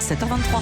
7h23.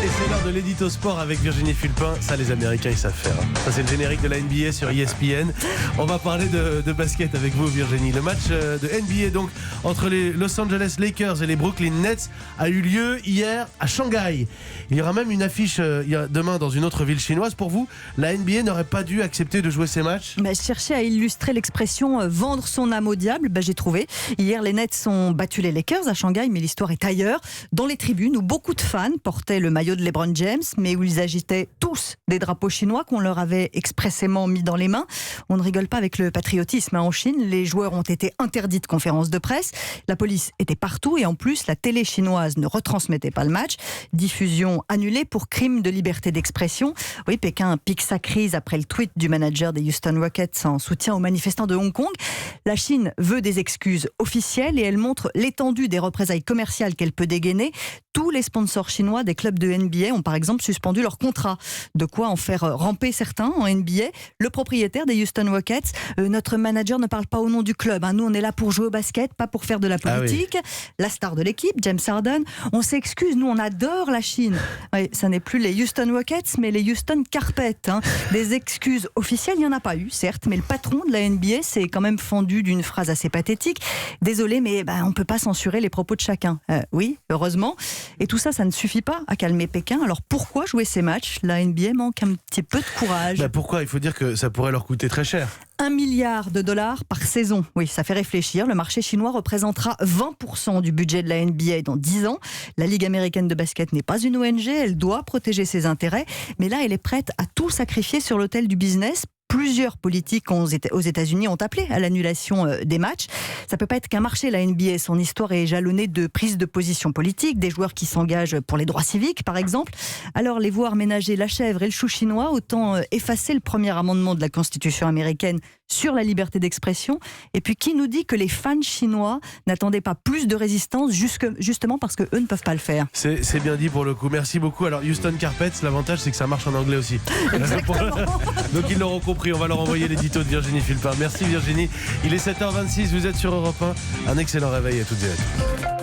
Et c'est l'heure de l'édito sport avec Virginie Fulpin. Ça, les Américains, ils savent faire. Ça, c'est le générique de la NBA sur ESPN. On va parler de basket avec vous, Virginie. Le match de NBA, donc, entre les Los Angeles Lakers et les Brooklyn Nets a eu lieu hier à Shanghai. Il y aura même une affiche demain dans une autre ville chinoise. Pour vous, la NBA n'aurait pas dû accepter de jouer ces matchs ? Je cherchais à illustrer l'expression vendre son âme au diable. J'ai trouvé. Hier, les Nets ont battu les Lakers à Shanghai, mais l'histoire est ailleurs. Dans les tribunes où beaucoup de fans portaient le maillot de LeBron James, mais où ils agitaient tous des drapeaux chinois qu'on leur avait expressément mis dans les mains. On ne rigole pas avec le patriotisme en Chine. Les joueurs ont été interdits de conférences de presse. La police était partout et en plus, la télé chinoise ne retransmettait pas le match. Diffusion annulée pour crime de liberté d'expression. Oui, Pékin pique sa crise après le tweet du manager des Houston Rockets en soutien aux manifestants de Hong Kong. La Chine veut des excuses officielles et elle montre l'étendue des représailles commerciales qu'elle peut dégainer. Tous les sponsors chinois des clubs de NBA ont par exemple suspendu leur contrat. De quoi en faire ramper certains en NBA. Le propriétaire des Houston Rockets, notre manager ne parle pas au nom du club. Nous, on est là pour jouer au basket, pas pour faire de la politique. Ah oui. La star de l'équipe, James Harden, on s'excuse, nous on adore la Chine. Oui, ça n'est plus les Houston Rockets, mais les Houston Carpets. Des excuses officielles, il n'y en a pas eu, certes, mais le patron de la NBA s'est quand même fendu d'une phrase assez pathétique. Désolé, mais on ne peut pas censurer les propos de chacun. Oui, heureusement. Et tout ça, ça ne suffit pas à calmer Pékin. Alors pourquoi jouer ces matchs ? La NBA manque un petit peu de courage. Pourquoi ? Il faut dire que ça pourrait leur coûter très cher. 1 milliard de dollars par saison. Oui, ça fait réfléchir. Le marché chinois représentera 20% du budget de la NBA dans 10 ans. La Ligue américaine de basket n'est pas une ONG. Elle doit protéger ses intérêts. Mais là, elle est prête à tout sacrifier sur l'autel du business. Plusieurs politiques aux États-Unis ont appelé à l'annulation des matchs. Ça ne peut pas être qu'un marché, la NBA. Son histoire est jalonnée de prises de position politiques, des joueurs qui s'engagent pour les droits civiques, par exemple. Alors, les voir ménager la chèvre et le chou chinois, autant effacer le premier amendement de la Constitution américaine sur la liberté d'expression. Et puis, qui nous dit que les fans chinois n'attendaient pas plus de résistance justement parce qu'eux ne peuvent pas le faire ? C'est bien dit pour le coup. Merci beaucoup. Alors, Houston Carpets, l'avantage, c'est que ça marche en anglais aussi. Exactement. Donc, ils l'auront compris. On va leur envoyer l'édito de Virginie Fulpin. Merci Virginie. Il est 7h26, vous êtes sur Europe 1. Un excellent réveil à toutes et à tous.